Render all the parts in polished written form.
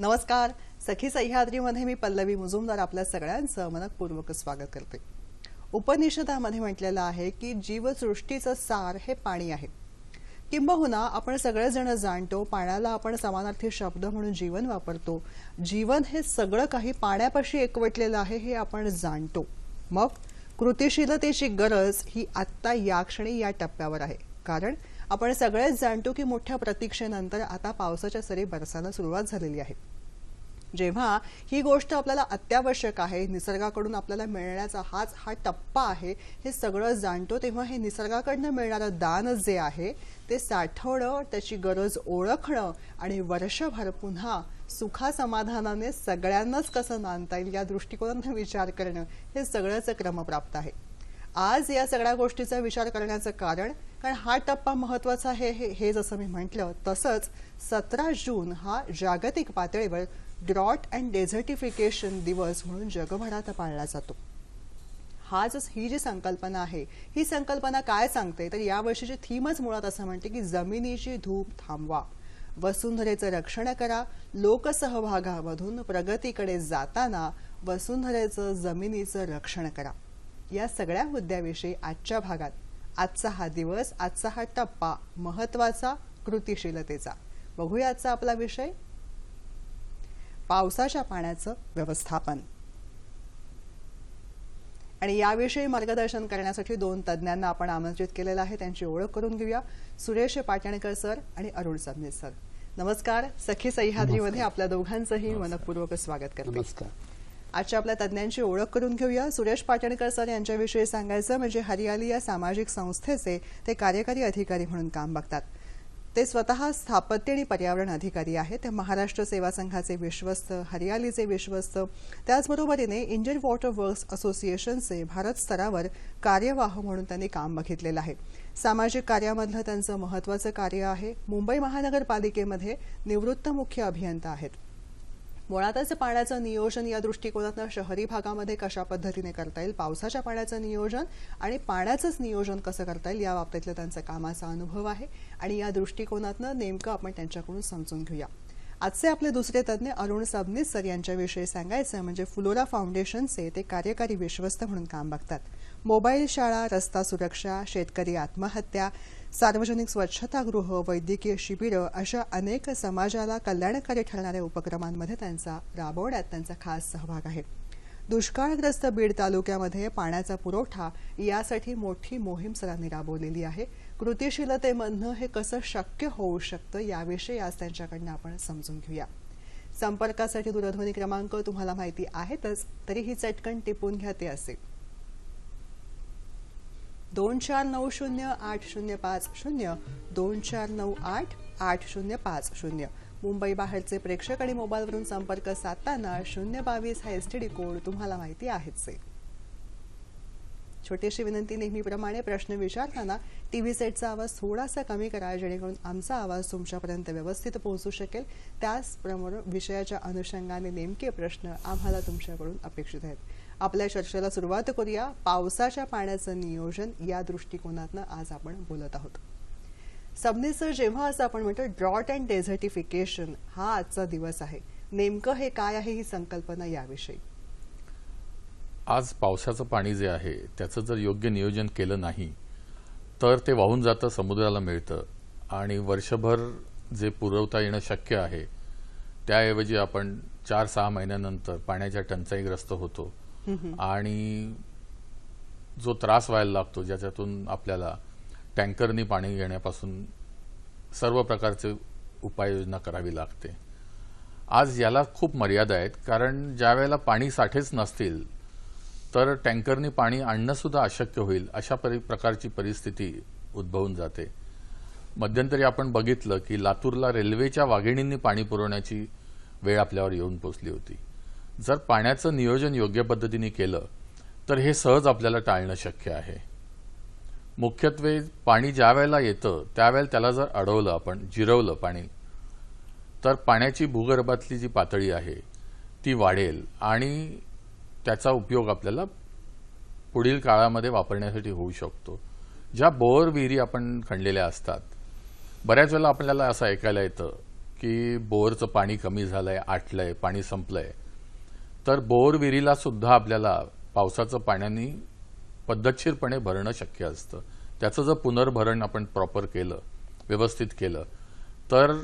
नमस्कार. सखी सह्याद्रीमध्ये मी पल्लवी मुजुमदार आपल्या सगळ्यांचं मनपूर्वक स्वागत करते. उपनिषदामध्ये म्हटलेलं आहे की जीवसृष्टीचं सार हे पाणी आहे. किंबहुना आपण सगळेजण जाणतो पाण्याला आपण समानार्थी शब्द म्हणून जीवन वापरतो. जीवन हे सगळं काही पाण्यापाशी एकवटलेलं आहे हे आपण जाणतो. मग कृतिशीलतेची गरज ही आत्ता या क्षणी या टप्प्यावर आहे. कारण आपण सगळेच जाणतो की मोठ्या प्रतीक्षेनंतर आता पावसाच्या सरी बरसायला सुरुवात झालेली आहे. जेव्हा ही गोष्ट आपल्याला अत्यावश्यक आहे, निसर्गाकडून आपल्याला मिळण्याचा हा टप्पा आहे हे सगळं जाणतो, तेव्हा हे निसर्गाकडनं मिळणारं दान जे आहे ते साठवणं, त्याची गरज ओळखणं आणि वर्षभर पुन्हा सुखासमाधानाने सगळ्यांनाच कसं नांदता येईल या दृष्टिकोनातून विचार करणं हे सगळंच क्रमप्राप्त आहे. आज या सगळ्या गोष्टीचा विचार करण्याचं कारण हा टप्पा महत्वाचा आहे हे जसं मी म्हटलं तसंच 17 जून हा जागतिक पातळीवर ड्रॉट अँड डेझर्टिफिकेशन दिवस म्हणून जगभरात पाळला जातो. ही जी संकल्पना आहे ही संकल्पना काय सांगते तर यावर्षीची थीमच मुळात असं म्हणते की जमिनीची धूप थांबवा, वसुंधरेचं रक्षण करा, लोकसहभागामधून प्रगतीकडे जाताना वसुंधरेचं जमिनीचं रक्षण करा. या सगळ्या मुद्द्याविषयी आजच्या भागात आजचा हा दिवस, आजचा हा टप्पा महत्वाचा कृतिशीलतेचा. बघूया आजचा आपला विषय पावसाच्या पाण्याचं व्यवस्थापन. आणि याविषयी मार्गदर्शन करण्यासाठी 2 तज्ञांना आपण आमंत्रित केलेलं आहे. त्यांची ओळख करून घेऊया. सुरेश पाटणकर सर आणि अरुण सबनीस सर. नमस्कार. सखी सह्याद्रीमध्ये आपल्या दोघांचंही मनपूर्वक स्वागत करते. नमस्कार. आजच्या आपल्या तज्ञांची ओळख करून घेऊया. सुरेश पाटणकर सर यांच्याविषयी सांगायचं म्हणजे हरियाली या सामाजिक संस्थेचे ते कार्यकारी अधिकारी म्हणून काम बघतात. ते स्वतः स्थापत्य आणि पर्यावरण अधिकारी आहेत. ते महाराष्ट्र सेवा संघाचे विश्वस्त, हरियालीचे विश्वस्त, त्याचबरोबरीने इंडियन वॉटर वर्क्स असोसिएशनचे भारत स्तरावर कार्यवाह म्हणून त्यांनी काम बघितलेलं आहे. सामाजिक कार्यामधलं त्यांचं महत्वाचं कार्य आहे. मुंबई महानगरपालिकेमध्ये निवृत्त मुख्य अभियंता आहेत. मुळातच पाण्याचं नियोजन या दृष्टिकोनातून शहरी भागामध्ये कशा पद्धतीने करता येईल, पावसाच्या पाण्याचं नियोजन आणि पाण्याचंच नियोजन कसं करता येईल या बाबतीतलं त्यांचा कामाचा अनुभव आहे. आणि या दृष्टिकोनातून नेमकं आपण त्यांच्याकडून समजून घेऊया. आजचे आपले दुसरे तज्ञ अरुण सबनीस सर यांच्याविषयी सांगायचं म्हणजे फ्लोरा फाउंडेशनचे ते कार्यकारी विश्वस्त म्हणून काम बघतात. मोबाईल शाळा, रस्ता सुरक्षा, शेतकरी आत्महत्या, सार्वजनिक स्वच्छतागृह, वैद्यकीय शिबिरं अशा अनेक समाजाला कल्याणकारी ठरणाऱ्या उपक्रमांमध्ये राबवण्यात त्यांचा खास सहभाग आहे. दुष्काळग्रस्त बीड तालुक्यामध्ये पाण्याचा पुरवठा यासाठी मोठी मोहीम सरांनी राबवलेली आहे. कृतिशीलतेमधनं हे कसं शक्य होऊ शकतं याविषयी आज त्यांच्याकडनं आपण समजून घेऊया. संपर्कासाठी दूरध्वनी क्रमांक तुम्हाला माहिती आहेतच, तरीही चटकन टिपून घ्या. ते असेल 24908050 24988050. मुंबई बाहेरचे प्रेक्षक आणि मोबाईलवरून संपर्क साधताना 022 हा एसटीडी कोड तुम्हाला माहिती आहेच. छोटीशी विनंती, नेहमीप्रमाणे प्रश्न विचारताना टीव्ही सेटचा आवाज थोडासा कमी करा जेणेकरून आमचा आवाज तुमच्यापर्यंत व्यवस्थित पोहोचू शकेल. त्याचप्रमाणे विषयाच्या अनुषंगाने नेमके प्रश्न आम्हाला तुमच्याकडून अपेक्षित आहेत. आपल्या चर्चेला सुरुवात करूया. पावसाच्या पाण्याचं नियोजन या दृष्टिकोनातून आज आपण बोलत आहोत. सबनीस सर, जेव्हा असं आपण म्हणतो ड्रॉट अँड डेझर्टिफिकेशन हा आजचा दिवस आहे, नेमकं हे काय आहे ही संकल्पना याविषयी? आज पावसाचं पाणी जे आहे त्याचं जर योग्य नियोजन केलं नाही तर ते वाहून जातं, समुद्राला मिळतं आणि वर्षभर जे पुरवता येणं शक्य आहे त्याऐवजी आपण 4-6 महिन्यानंतर पाण्याच्या टंचाईग्रस्त होतो. आणि जो त्रास व्हायला लागतो ज्याच्यातून आपल्याला टँकरनी पाणी घेण्यापासून सर्व प्रकारचे उपाययोजना करावी लागते. आज याला खूप मर्यादा आहेत, कारण ज्या वेळेला पाणी साठेच नसतील तर टँकरनी पाणी आणणं सुद्धा अशक्य होईल, अशा प्रकारची परिस्थिती उद्भवून जाते. मध्यंतरी आपण बघितलं की लातूरला रेल्वेच्या वाघिणींनी पाणी पुरवण्याची वेळ आपल्यावर येऊन पोचली होती. जर पाण्याचं नियोजन योग्य पद्धतीने केलं तर हे सहज आपल्याला टाळणं शक्य आहे. मुख्यत्वे पाणी ज्या वेळेला येतं त्यावेळेला त्याला जर अडवलं, आपण जिरवलं पाणी, तर पाण्याची भूगर्भातली जी पातळी आहे ती वाढेल आणि त्याचा उपयोग आपल्याला पुढील काळामध्ये वापरण्यासाठी होऊ शकतो. ज्या बोअर विहिरी आपण खणलेल्या असतात, बऱ्याच वेळेला आपल्याला असं ऐकायला येतं की बोरचं पाणी कमी झालंय, आटलंय, पाणी संपलंय, तर बोर विहिरीला सुद्धा आपल्याला पावसाचं पाण्याने पद्धतशीरपणे भरणं शक्य असतं. त्याचं जर पुनर्भरण आपण प्रॉपर केलं, व्यवस्थित केलं, तर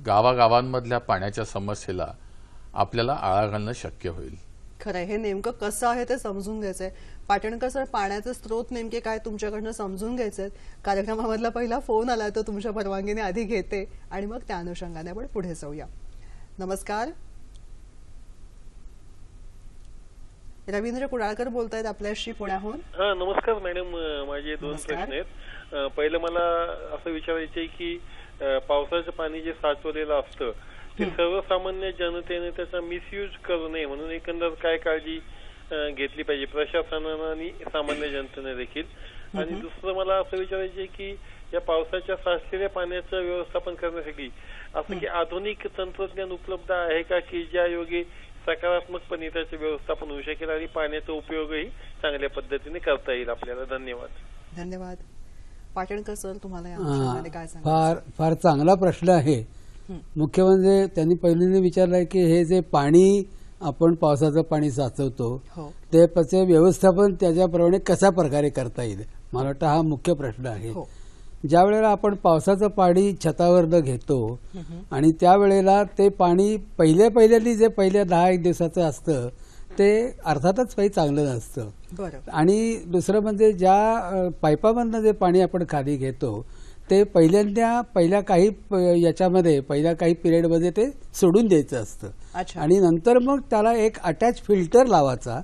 गावागावांमधल्या पाण्याच्या समस्येला आपल्याला आळा घालणं शक्य होईल. खरंय, हे नेमकं कसं आहे ते समजून घ्यायचंय. पाटणकर सर, पाण्याचे स्रोत नेमके काय तुमच्याकडनं समजून घ्यायचे. कार्यक्रमामधला पहिला फोन आला, तो तुमच्या परवानगीने आधी घेते आणि मग त्या अनुषंगाने आपण पुढे जाऊया. नमस्कार, रवींद्र कुडाळकर बोलतायत आपल्याशी पुण्याहून. हा, नमस्कार मॅडम. माझे दोन प्रश्न आहेत. पहिलं मला असं विचारायचं आहे की पावसाचं पाणी जे साचवलेलं असतं ते सर्वसामान्य जनतेने त्याचा मिसयूज करू नये म्हणून एकंदर काय काळजी घेतली पाहिजे प्रशासनानं आणि सामान्य जनतेने देखील. आणि दुसरं मला असं विचारायचं आहे की या पावसाच्या साचलेल्या पाण्याचं व्यवस्थापन करण्यासाठी असं की आधुनिक तंत्रज्ञान उपलब्ध आहे का की ज्या योगे सकारात्मकपणे त्याचे व्यवस्थापन होऊ शकेल आणि पाण्याचा उपयोगही चांगल्या पद्धतीने करता येईल आपल्याला. धन्यवाद. धन्यवाद. पाटणकर सर, तुम्हाला या अनुषंगाने काय फार सांगायचं? फार चांगला प्रश्न आहे. मुख्य म्हणजे त्यांनी पहिल्यांदा विचारलंय की हे जे पाणी आपण पावसाचं पाणी साचवतो हो, त्याचे व्यवस्थापन त्याच्याप्रमाणे कशा प्रकारे करता येईल, मला वाटतं हा मुख्य प्रश्न आहे. हो. ज्या वेळेला आपण पावसाचं पाणी छतावरनं घेतो आणि त्यावेळेला ते पाणी पहिल्यांदा जे पहिल्या 10-1 दिवसाचं असतं ते अर्थातच काही चांगलं नसतं. बरं. आणि दुसरं म्हणजे ज्या पाईपामधनं जे पाणी आपण खाली घेतो ते पहिल्या काही पहिल्या काही पिरियडमध्ये ते सोडून द्यायचं असतं. अच्छा. आणि नंतर मग त्याला एक अटॅच फिल्टर लावायचा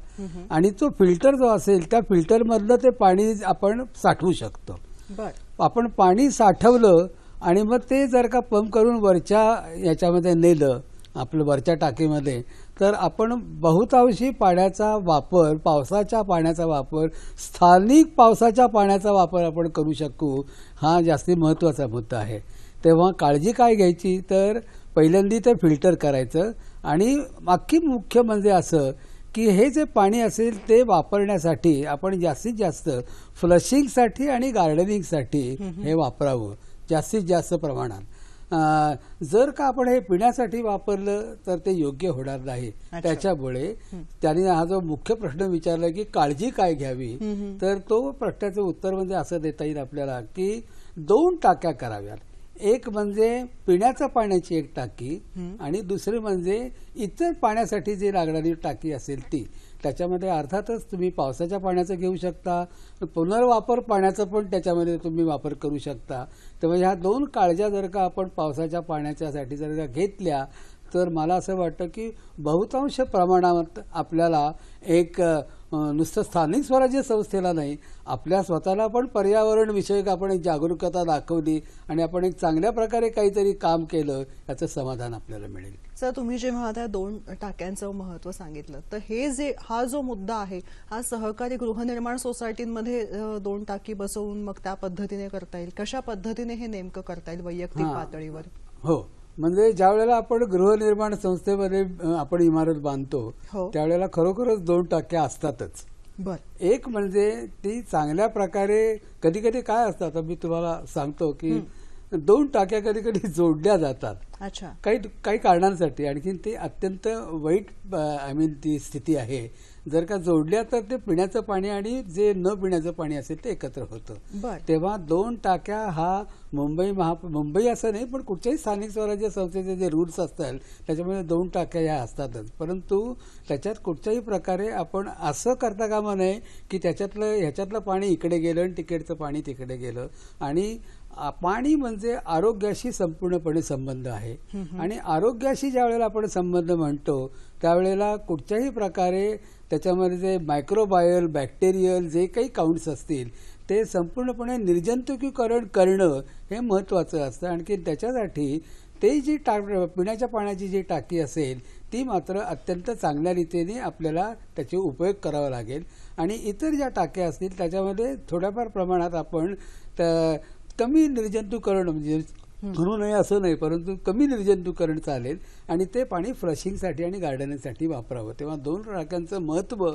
आणि तो फिल्टर जो असेल त्या फिल्टरमधलं ते पाणी आपण साठवू शकतो. बर. आपण पाणी साठवलं आणि मग ते जर का पंप करून वरच्या याच्यामध्ये नेलं आपलं वरच्या टाकीमध्ये, तर आपण बहुतांशी पाण्याचा वापर, पावसाच्या पाण्याचा वापर, स्थानिक पावसाच्या पाण्याचा वापर आपण करू शकू, हा जास्ती महत्त्वाचा मुद्दा आहे. तेव्हा काळजी काय घ्यायची, तर पहिल्यांदा ते फिल्टर करायचं आणि बाकी मुख्य म्हणजे असं की हे जे पाणी असेल ते वापरण्यासाठी आपण जास्तीत जास्त फ्लशिंगसाठी आणि गार्डनिंगसाठी हे वापरावं जास्तीत जास्त प्रमाणात. जर का आपण हे पिण्यासाठी वापरलं तर ते योग्य होणार नाही. त्याच्यामुळे त्यांनी हा जो मुख्य प्रश्न विचारला की काळजी काय घ्यावी, तर तो प्रश्नाचं उत्तर म्हणजे असं देता येईल आपल्याला की 2 टाक्या कराव्यात. एक म्हणजे पिण्याच्या पाण्याची एक टाकी आणि दुसरी म्हणजे इतर पाण्यासाठी जी लागणारी टाकी असेल ती. त्याच्यामध्ये अर्थातच तुम्ही पावसाच्या पाण्याचं घेऊ शकता, पुनर्वापर पाण्याचा पण त्याच्यामध्ये तुम्ही वापर करू शकता. त्यामुळे ह्या 2 काळज्या जर का आपण पावसाच्या पाण्याच्यासाठी जर का घेतल्या तर मला असं वाटतं की बहुतांश प्रमाणात आपल्याला एक नुसतं स्थानिक स्वराज्य संस्थेला नाही, आपल्या स्वतःला पण पर्यावरण विषयक आपण एक जागरूकता दाखवली आणि आपण एक चांगल्या प्रकारे काहीतरी काम केलं याचं समाधान आपल्याला मिळेल. सर, तुम्ही जेव्हा त्या 2 टाक्यांचं महत्त्व सांगितलं, तर हा जो मुद्दा आहे हा सहकारी गृहनिर्माण सोसायटीमध्ये 2 टाकी बसवून मग त्या पद्धतीने करता येईल. कशा पद्धतीने हे नेमकं करता येईल वैयक्तिक पातळीवर? हो, म्हणजे ज्या वेळेला आपण गृहनिर्माण संस्थेमध्ये आपण इमारत बांधतो त्यावेळेला खरोखरच 2 टाक्या असतातच. बर. एक म्हणजे ती चांगल्या प्रकारे कधी कधी काय असतं, आता मी तुम्हाला सांगतो की 2 टाक्या कधी कधी जोडल्या जातात. अच्छा. काही कारणांसाठी. आणखी ते अत्यंत वाईट ती स्थिती आहे. जर का जोडल्या तर ते पिण्याचं पाणी आणि जे न पिण्याचं पाणी असेल ते एकत्र होतं. तेव्हा 2 टाक्या हा मुंबई असं नाही पण कुठच्याही स्थानिक स्वराज्य संस्थेचे जे रूल्स असतात त्याच्यामध्ये 2 टाक्या ह्या असतातच. परंतु त्याच्यात कुठच्याही प्रकारे आपण असं करता कामा नये की ह्याच्यातलं पाणी इकडे गेलं आणि तिकडचं पाणी तिकडे गेलं. आणि पाणी म्हणजे आरोग्याशी संपूर्णपणे संबंध आहे आणि आरोग्याशी ज्या वेळेला आपण संबंध म्हणतो त्यावेळेला कुठच्याही प्रकारे त्याच्यामध्ये जे मायक्रोबायल बॅक्टेरियल जे काही काउंट्स असतील ते संपूर्णपणे निर्जंतुकीकरण करणं हे महत्त्वाचं असतं. आणखी त्याच्यासाठी ते जी पिण्याच्या पाण्याची जी टाकी असेल ती मात्र अत्यंत चांगल्या रीतीने आपल्याला त्याचे उपयोग करावा लागेल. आणि इतर ज्या टाक्या असतील त्याच्यामध्ये थोड्याफार प्रमाणात आपण कमी निर्जंतुकीकरण म्हणजे म्हणू नये असं नाही, परंतु कमी निर्जंतुकरण चालेल आणि ते पाणी फ्लशिंगसाठी आणि गार्डनिंगसाठी वापरावं. तेव्हा 2 टाक्यांचं महत्त्व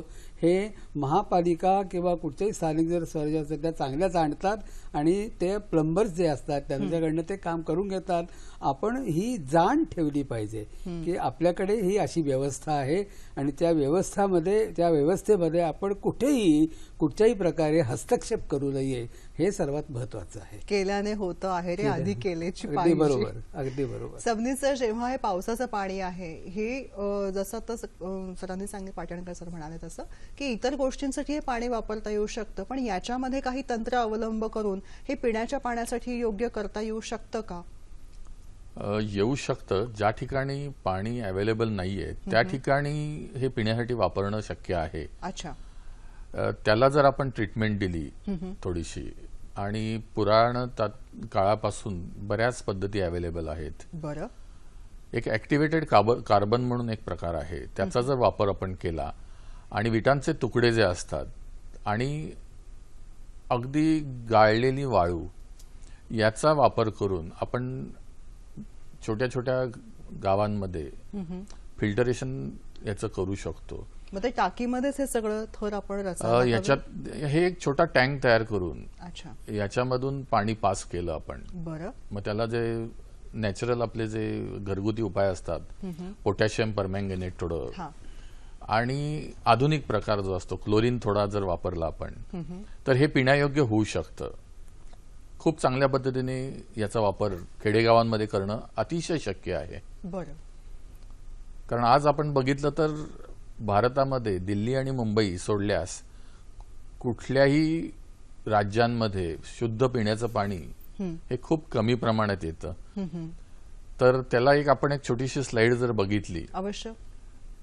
हे महापालिका किंवा कुठच्याही स्थानिक जर स्वराज्य असेल त्या चांगल्या जाणतात आणि ते प्लंबर्स जे असतात त्यांच्याकडनं ते काम करून घेतात. आपण ही जाण ठेवली पाहिजे की आपल्याकडे ही अशी व्यवस्था आहे आणि त्या व्यवस्थेमध्ये आपण कुठच्याही प्रकारे हस्तक्षेप करू नये, हे सर्वात महत्वाचं आहे. केल्याने होतं आहे रे, आधी केल्याची अगदी पाहिजे. बरोबर, अगदी बरोबर. सबनीत सर, जेव्हा हे पावसाचं पाणी आहे हे जसं आता सरांनी सांगितलं, पाटणकर सर म्हणाले तसं की इतर गोष्टींसाठी हे पाणी वापरता येऊ शकतं, पण याच्यामध्ये काही तंत्र अवलंब करून हे पिण्याच्या पाण्यासाठी योग्य करता येऊ शकतं का? येऊ शकतं. ज्या ठिकाणी पाणी अवेलेबल नाहीये त्या ठिकाणी हे पिण्यासाठी वापरणं शक्य आहे. अच्छा. त्याला जर आपण ट्रीटमेंट दिली थोडीशी, आणि पुराण काळापासून बऱ्याच पद्धती अवेलेबल आहेत. बरं. एक ऍक्टिव्हेटेड कार्बन म्हणून एक प्रकार आहे, त्याचा जर वापर आपण केला आणि विटांचे तुकडे जे असतात आणि अगदी गाळलेली वाळू याचा वापर करून आपण छोट्या छोट्या गावांमध्ये फिल्टरेशन याचं करू शकतो. मग ते टाकीमध्येच हे सगळं थर आपण याच्यात हे एक छोटा टँक तयार करून अच्छा याच्यामधून पाणी पास केलं आपण. बरं. मग त्याला जे नॅचरल आपले जे घरगुती उपाय असतात, पोटॅशियम परमँगनेट थोडं आणि आधुनिक प्रकार जो असतो क्लोरीन थोडा जर वापरला आपण तर हे पिण्यायोग्य होऊ शकतं. खूप चांगल्या पद्धतीने याचा वापर खेडेगावांमध्ये करणं अतिशय शक्य आहे. बरं. कारण आज आपण बघितलं तर भारतामध्ये दिल्ली आणि मुंबई सोडल्यास कुठल्याही राज्यांमध्ये शुद्ध पिण्याचं पाणी हे खूप कमी प्रमाणात येतं. तर त्याला आपण एक छोटीशी स्लाइड जर बघितली अवश्य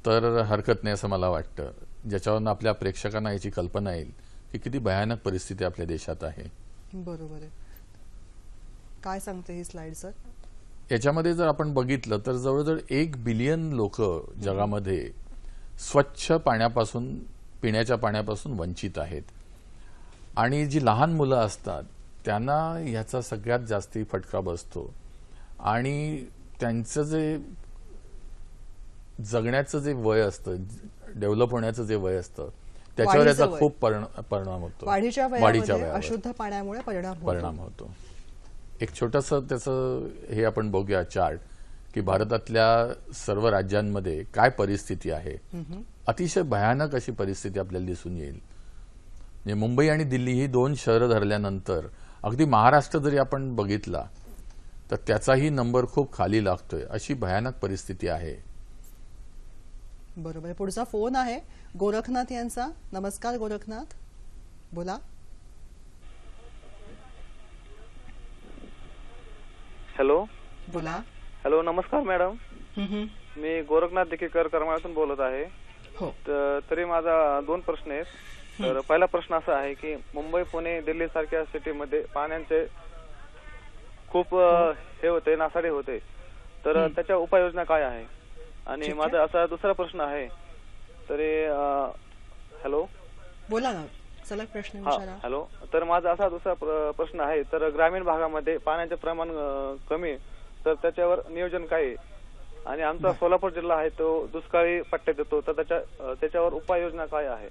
तर हरकत नाही असं मला वाटतं, ज्याच्यावरून आपल्या प्रेक्षकांना याची कल्पना येईल की किती भयानक परिस्थिती आपल्या देशात आहे. बरोबर आहे. काय सांगते ही स्लाइड सर? याच्यामध्ये जर आपण बघितलं तर जवळजवळ 1 बिलियन लोक जगामध्ये स्वच्छ पाण्यापासून, पिण्याच्या पाण्यापासून वंचित आहेत. आणि जी लहान मुलं असतात त्यांना ह्याचा सगळ्यात जास्ती फटका बसतो आणि त्यांचं जे जगण्याचं जे वय असतं, डेव्हलप होण्याचं जे वय असतं त्याच्यावर याचा खूप परिणाम होतो. वाढीच्या वयामध्ये अशुद्ध पाण्यामुळे परिणाम होतो. एक छोटंसं त्याचं हे आपण बघूया चार्ट की भारतातल्या सर्व राज्यांमध्ये काय परिस्थिती आहे. अतिशय भयानक अशी परिस्थिती आपल्याला दिसून येईल. म्हणजे मुंबई आणि दिल्ली ही 2 शहरं धरल्यानंतर अगदी महाराष्ट्र जरी आपण बघितला तर त्याचाही नंबर खूप खाली लागतोय, अशी भयानक परिस्थिती आहे. बरोबर. पुढचा फोन आहे गोरखनाथ यांचा. नमस्कार गोरखनाथ, बोला. हॅलो. बोला. हॅलो, नमस्कार मॅडम. मी गोरखनाथ देकेकर करमाळ्यातून बोलत आहे. हो. तरी माझा 2 प्रश्न आहेत. तर पहिला प्रश्न असा आहे की मुंबई, पुणे, दिल्ली सारख्या सिटीमध्ये पाण्याचे खूप हे होते, नासाडी होते, तर त्याच्या उपाययोजना काय आहे? आणि माझा असा दुसरा प्रश्न आहे. तरी हॅलो, बोला ना, चला प्रश्न विचारा. हॅलो. तर माझा असा दुसरा प्रश्न आहे. तर ग्रामीण भागामध्ये पाण्याचे प्रमाण कमी, तर त्याच्यावर नियोजन काय आहे? आणि आमचा सोलापूर जिल्हा आहे तो दुष्काळी पट्ट्यात येतो, तर त्याच्यावर उपाययोजना काय आहे?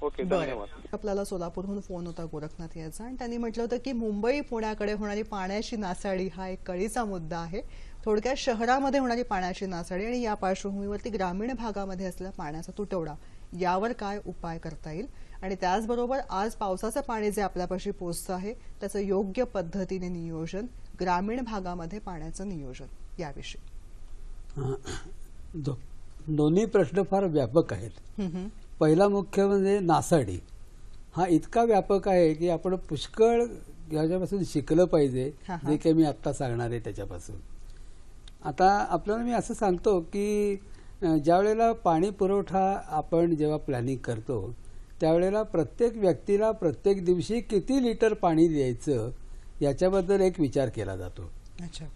ओके, धन्यवाद. आपल्याला सोलापूरहून फोन होता गोरखनाथ याचा आणि त्यांनी म्हटलं होतं की मुंबई पुण्याकडे होणारी पाण्याची नासाडी हा एक कळीचा मुद्दा आहे. थोडक्यात शहरामध्ये होणारी पाण्याची नासाडी आणि या पार्श्वभूमीवरती ग्रामीण भागामध्ये असलेला पाण्याचा तुटवडा, यावर काय उपाय करता येईल आणि त्याचबरोबर आज पावसाचं पाणी जे आपल्यापाशी पोहोचतं आहे त्याचं योग्य पद्धतीने नियोजन, ग्रामीण भागामध्ये पाण्याचं नियोजन, याविषयी. दोन्ही प्रश्न फार व्यापक आहेत. पहिला मुख्य म्हणजे नासाडी. हा इतका व्यापक आहे की आपण पुष्कळ याच्यापासून शिकलं पाहिजे, जे काही मी आत्ता सांगणार आहे त्याच्यापासून. आता आपल्याला मी असं सांगतो की ज्या वेळेला पाणी पुरवठा आपण जेव्हा प्लॅनिंग करतो त्यावेळेला प्रत्येक व्यक्तीला प्रत्येक दिवशी किती लिटर पाणी द्यायचं याच्याबद्दल एक विचार केला जातो.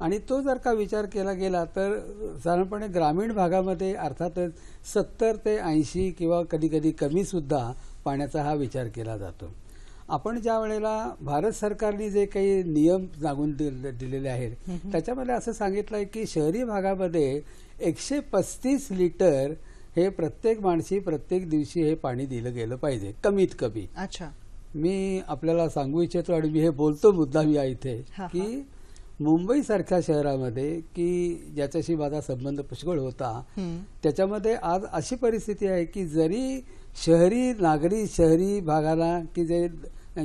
आणि तो जर का विचार केला गेला तर साधारणपणे ग्रामीण भागामध्ये अर्थातच 70 ते 80 किंवा कधी कधी कमी सुद्धा पाण्याचा हा विचार केला जातो. आपण ज्या वेळेला भारत सरकारने जे काही नियम लागून दिलेले आहेत त्याच्यामध्ये असं सांगितलं आहे की शहरी भागामध्ये 135 लिटर हे प्रत्येक माणसी प्रत्येक दिवशी हे पाणी दिलं गेलं पाहिजे कमीत कमी. अच्छा. मी आपल्याला सांगू इच्छितो आणि मी हे बोलतो मुद्दा मी इथे हा, की मुंबई सारख्या शहरामध्ये की ज्याच्याशी माझा संबंध पुष्कळ होता त्याच्यामध्ये आज अशी परिस्थिती आहे की जरी शहरी नागरी शहरी भागाला की जे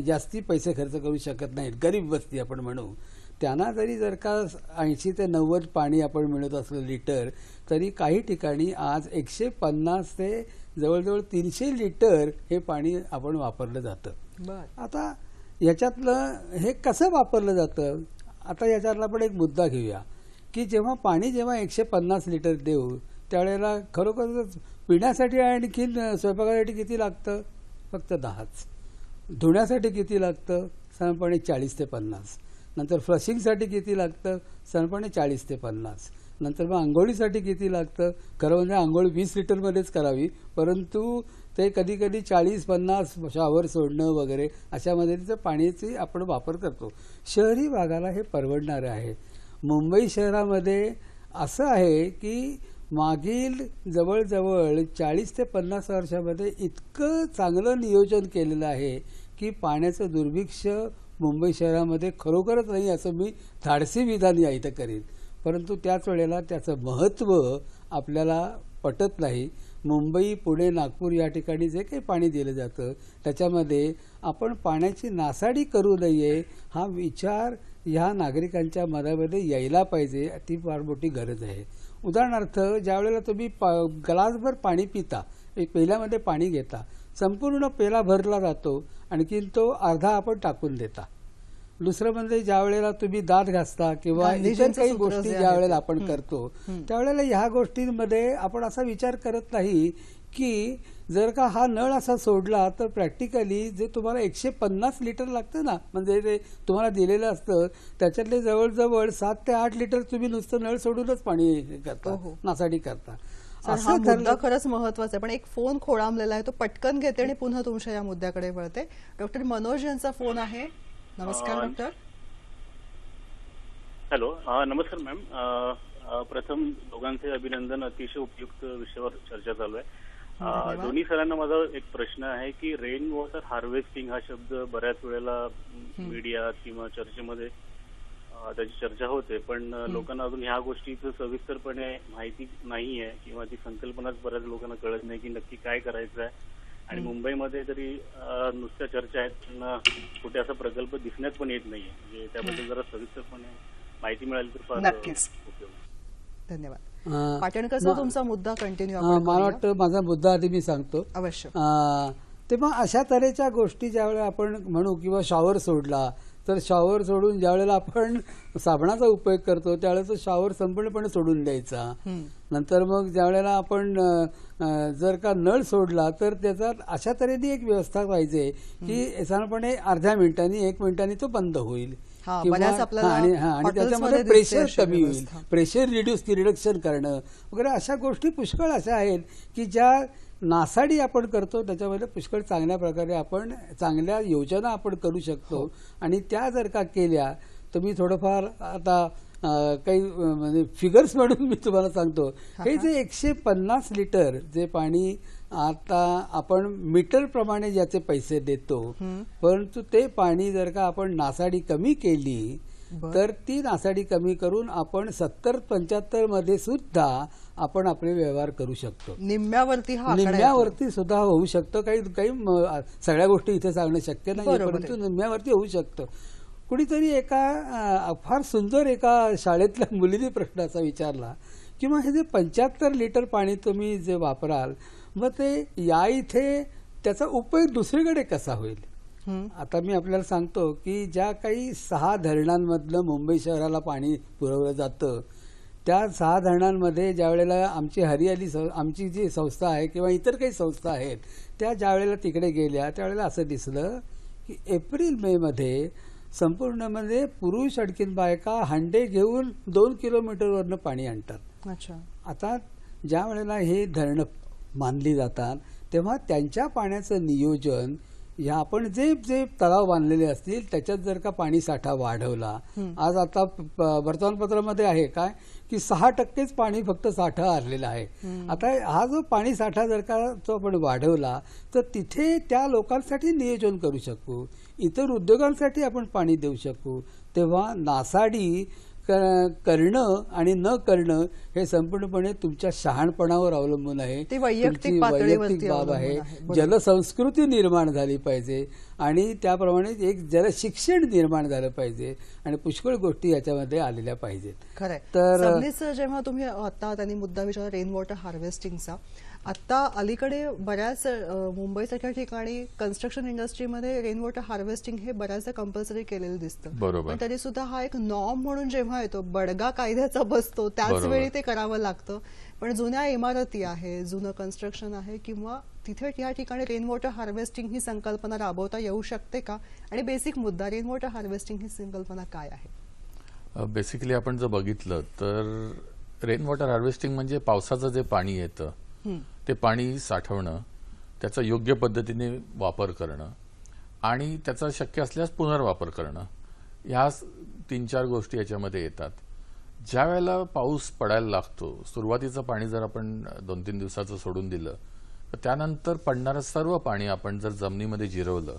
जास्ती पैसे खर्च करू शकत नाहीत गरीब वस्ती आपण म्हणू त्यांना जर का 80 ते 90 पाणी आपण मिळत असलं लिटर तरी काही ठिकाणी आज 150 ते जवळजवळ 300 लिटर हे पाणी आपण वापरलं जातं. बर. आता याच्यातलं हे कसं वापरलं जातं आता याच्यातला आपण एक मुद्दा घेऊया की जेव्हा 150 लिटर देऊ त्यावेळेला खरोखरच पिण्यासाठी आणखीन स्वयंपाकासाठी किती लागतं फक्त 10च. धुण्यासाठी किती लागतं साधारणपणे 40 ते 50. नंतर फ्लशिंगसाठी किती लागतं साधारणपणे 40 ते 50. नंतर मग आंघोळीसाठी किती लागतं खरं म्हणजे आंघोळ 20 लिटरमध्येच करावी परंतु ते कधी कधी 40-50 शॉवर सोडणं वगैरे अशामध्ये तिचं पाण्याची आपण वापर करतो. शहरी भागाला हे परवडणारं आहे. मुंबई शहरामध्ये असं आहे की मागील जवळजवळ 40 ते 50 वर्षामध्ये इतकं चांगलं नियोजन केलेलं आहे की पाण्याचं दुर्भिक्ष्य मुंबई शहरामध्ये खरोखरच नाही असं मी धाडसी विधान या इथं करीन. परंतु त्याच वेळेला त्याचं महत्त्व आपल्याला पटत नाही. मुंबई पुणे नागपूर या ठिकाणी जे काही पाणी दिलं जातं त्याच्यामध्ये आपण पाण्याची नासाडी करू नये हा विचार ह्या नागरिकांच्या मनामध्ये यायला पाहिजे. ती फार मोठी गरज आहे. उदाहरणार्थ ज्या वेळेला तुम्ही ग्लासभर पाणी पिता एक पेल्यामध्ये पाणी घेता संपूर्ण पेला भरला जातो आणखीन तो अर्धा आपण टाकून देता. दुसरं म्हणजे ज्या वेळेला तुम्ही दात घासता किंवा इतर काही गोष्टी ज्या वेळेला आपण करतो त्यावेळेला ह्या गोष्टींमध्ये आपण असा विचार करत नाही की जर का हा नळ असा सोडला तर प्रॅक्टिकली जे तुम्हाला 150 लिटर लागतं ना म्हणजे ते तुम्हाला दिलेलं असतं त्याच्यातले जवळजवळ 7 ते 8 लिटर तुम्ही नुसतं नळ सोडूनच पाणी करता नासाडी करता. हा मुद्दा खरंच महत्वाचा आहे पण एक फोन खोळंबलेला आहे तो पटकन घेते आणि पुन्हा तुमच्या या मुद्द्याकडे वळते. डॉक्टर मनोज यांचा फोन आहे. नमस्कार डॉक्टर. हॅलो नमस्कार मॅम. प्रथम दोघांचे अभिनंदन. अतिशय उपयुक्त विषयावर चर्चा चालू आहे. दोन्ही सरांना माझा एक प्रश्न आहे की रेन वॉटर हार्वेस्टिंग हा शब्द बऱ्याच वेळेला मीडिया किंवा चर्चेमध्ये त्याची चर्चा होते पण लोकांना अजून ह्या गोष्टीचं सविस्तरपणे माहिती नाहीये किंवा ती संकल्पनाच बऱ्याच लोकांना कळत नाही की नक्की काय करायचं आहे. आणि मुंबईमध्ये तरी नुसत्या चर्चा आहेत पण कुठे असा प्रकल्प दिसण्यात पण येत नाहीये. म्हणजे त्याबद्दल जरा सविस्तरपणे माहिती मिळाली तर फार उपयोग. धन्यवाद. पाटणकर सर तुमचा मुद्दा कंटिन्यू. मला वाटतं माझा मुद्दा आधी मी सांगतो. अवश्य. तेव्हा अशा तऱ्हेच्या गोष्टी ज्यावेळेला आपण म्हणू किंवा शॉवर सोडला तर शॉवर सोडून ज्यावेळेला आपण साबणाचा उपयोग करतो त्यावेळेला तो शॉवर संपूर्णपणे सोडून द्यायचा. नंतर मग ज्यावेळेला आपण जर का नळ सोडला तर त्याचा अशा तऱ्हेने एक व्यवस्था पाहिजे की साधारणपणे अर्ध्या मिनिटांनी 1 मिनिटांनी तो बंद होईल आणि त्याच्यामध्ये प्रेशर कमी होईल. प्रेशर रिडक्शन करणं वगैरे अशा गोष्टी पुष्कळ अशा आहेत की ज्या नासाडी आपण करतो त्याच्यामध्ये पुष्कळ चांगल्या प्रकारे आपण चांगल्या योजना आपण करू शकतो. आणि त्या जर का केल्या तर मी थोडंफार आता काही म्हणजे फिगर्स म्हणून मी तुम्हाला सांगतो हे जे 150 लिटर जे पाणी आता आपण मीटर प्रमाणे ज्याचे पैसे देतो परंतु ते पाणी जर का आपण नासाडी कमी केली तर ती नासाडी कमी करून आपण 70-75 मध्ये सुद्धा आपण आपले व्यवहार करू शकतो. निम्म्यावरती सुद्धा होऊ शकतं. काही सगळ्या गोष्टी इथे सांगणं शक्य नाही परंतु निम्म्यावरती होऊ शकतं. कुणीतरी एका फार सुंदर एका शाळेतल्या मुलीने प्रश्न असा विचारला की मग हे जे 75 लिटर पाणी तुम्ही जे वापराल मग ते या इथे त्याचा उपयोग दुसरीकडे कसा होईल. आता मी आपल्याला सांगतो की ज्या काही 6 धरणांमधलं मुंबई शहराला पाणी पुरवलं जातं त्या 6 धरणांमध्ये ज्या वेळेला आमची हरियाली आमची जी संस्था आहे किंवा इतर काही संस्था आहेत त्या ज्या वेळेला तिकडे गेल्या त्यावेळेला असं दिसलं की एप्रिल-मे मध्ये संपूर्ण म्हणजे पुरुष आणखीन बायका हंडे घेऊन 2 किलोमीटरवरनं पाणी आणतात. आता ज्या वेळेला हे धरणं मानली जातात तेव्हा त्यांच्या पाण्याचं नियोजन या आपण जे जे तलाव बांधलेले असतील त्याच्यात जर का पाणी साठा वाढवला, आज आता वर्तमानपत्रामध्ये आहे काय की 6% पाणी फक्त साठा आलेला आहे. आता हा जो पाणी साठा जर का तो आपण वाढवला तर तिथे त्या लोकांसाठी नियोजन करू शकू, इतर उद्योगांसाठी आपण पाणी देऊ शकू. तेव्हा नासाडी करणं आणि न करणं हे संपूर्णपणे तुमच्या शहाणपणावर अवलंबून आहे. ती वैयक्तिक तुमची पातळीवरती वैयक्तिक बाब आहे. अवलंबून आहे. बरोबर. जलसंस्कृती निर्माण झाली पाहिजे आणि त्याप्रमाणे एक जलशिक्षण निर्माण झालं पाहिजे आणि पुष्कळ गोष्टी याच्यामध्ये आलेल्या पाहिजेत. खरंय. तर सबनीस जेव्हा तुम्ही आता त्यांनी मुद्दा विचारला रेन वॉटर हार्वेस्टिंगचा, आता अलीकडे बऱ्याच मुंबईसारख्या ठिकाणी कन्स्ट्रक्शन इंडस्ट्रीमध्ये रेन वॉटर हार्वेस्टिंग हे बऱ्याचदा कंपल्सरी केलेलं दिसतं. बरोबर. पण तरी सुद्धा हा एक नॉर्म म्हणून जेव्हा येतो, बडगा कायद्याचा बसतो त्याच बरोबर. वेळी ते करावं लागतं. पण जुन्या इमारती आहे, जुनं कन्स्ट्रक्शन आहे किंवा तिथे या ठिकाणी रेन वॉटर हार्वेस्टिंग ही संकल्पना राबवता येऊ शकते का? आणि बेसिक मुद्दा रेन वॉटर हार्वेस्टिंग ही संकल्पना काय आहे? बेसिकली आपण जर बघितलं तर रेन वॉटर हार्वेस्टिंग म्हणजे पावसाचं जे पाणी येतं ते पाणी साठवणं, त्याचा योग्य पद्धतीने वापर करणं आणि त्याचा शक्य असल्यास पुनर्वापर करणं, ह्या 3-4 गोष्टी याच्यामध्ये येतात. ज्या वेळेला पाऊस पडायला लागतो, सुरुवातीचं पाणी जर आपण 2-3 दिवसाचं सोडून दिलं तर त्यानंतर पडणारं सर्व पाणी आपण जर जमिनीमध्ये जिरवलं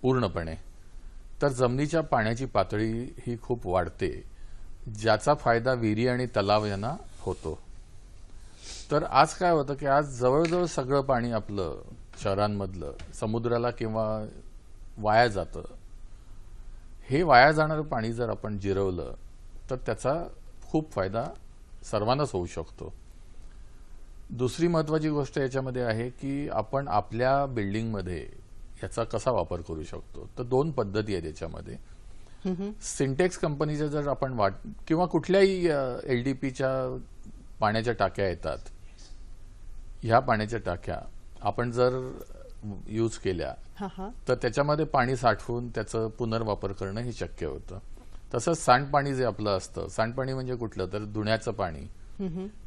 पूर्णपणे तर जमिनीच्या पाण्याची पातळी ही खूप वाढते, ज्याचा फायदा विहिरी आणि तलाव यांना होतो. तर आज काय होतं की आज जवळजवळ सगळं पाणी आपलं शहरांमधलं समुद्राला किंवा वाया जातं. हे वाया जाणारं पाणी जर आपण जिरवलं तर त्याचा खूप फायदा सर्वांनाच होऊ शकतो. दुसरी महत्वाची गोष्ट याच्यामध्ये आहे की आपण आपल्या बिल्डिंगमध्ये याचा कसा वापर करू शकतो. तर 2 पद्धती आहेत याच्यामध्ये. सिंटेक्स कंपनीच्या जर आपण किंवा कुठल्याही LDPच्या पाण्याच्या टाक्या येतात, ह्या पाण्याच्या टाक्या आपण जर यूज केल्या तर त्याच्यामध्ये पाणी साठवून त्याचं पुनर्वापर करणं हे शक्य होतं. तसंच सांडपाणी जे आपलं असतं, सांडपाणी म्हणजे कुठलं तर धुण्याचं पाणी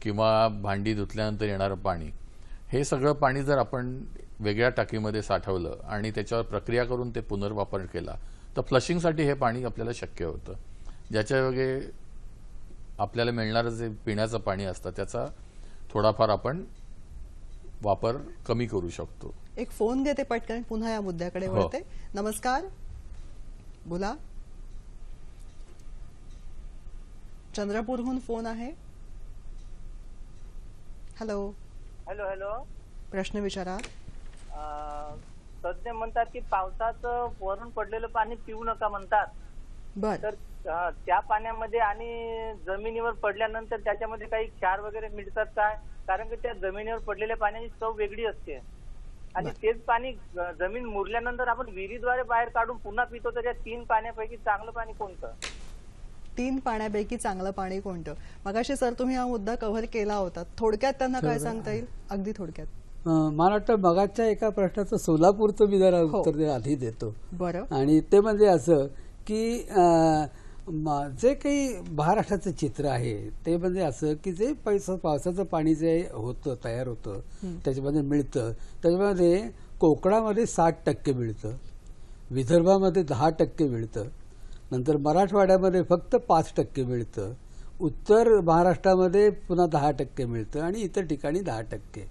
किंवा भांडी धुतल्यानंतर येणारं पाणी, हे सगळं पाणी जर आपण वेगळ्या टाकीमध्ये साठवलं आणि त्याच्यावर प्रक्रिया करून ते पुनर्वापर केला तर फ्लशिंगसाठी हे पाणी आपल्याला शक्य होतं. ज्याच्या वेगळे आपल्याला मिळणारं जे पिण्याचं पाणी असतं त्याचा थोडाफार आपण वापर कमी करू शकतो. एक फोन घेते पटकन, पुन्हा या मुद्द्याकडे वळते. नमस्कार, बोला. चंद्रपूरहून फोन आहे. हॅलो. Hello hello. प्रश्न विचारा. तज्ञ म्हणतात की पावसाचं वरून पडलेलं पाणी पिऊ नका म्हणतात. बर. तर त्या पाण्यामध्ये आणि जमिनीवर पडल्यानंतर त्याच्यामध्ये काही क्षार वगैरे मिळतात काय? कारण की त्या जमिनीवर पडलेल्या पाण्याची चव वेगळी असते आणि तेच पाणी जमीन मुरल्यानंतर आपण विहिरीद्वारे बाहेर काढून पुन्हा पितो. तर या 3 पाण्यापैकी चांगलं पाणी कोणतं? 3 पाण्यापैकी चांगलं पाणी कोणतं? मगाशी सर तुम्ही हा मुद्दा कव्हर केला होता, थोडक्यात त्यांना काय सांगता येईल? अगदी थोडक्यात. मला वाटतं मगाच्या एका प्रश्नाचं सोलापूरचं मी जरा उत्तर आधी देतो. बरं. आणि ते म्हणजे असं की जे काही महाराष्ट्राचं चित्र आहे ते म्हणजे असं की जे पावसाचं पाणी जे होतं, तयार होतं, त्याच्यामध्ये मिळतं, त्याच्यामध्ये कोकणामध्ये 60% मिळतं, विदर्भामध्ये 10% मिळतं, नंतर मराठवाड्यामध्ये फक्त 5% मिळतं, उत्तर महाराष्ट्रामध्ये पुन्हा 10% मिळतं आणि इतर ठिकाणी 10%.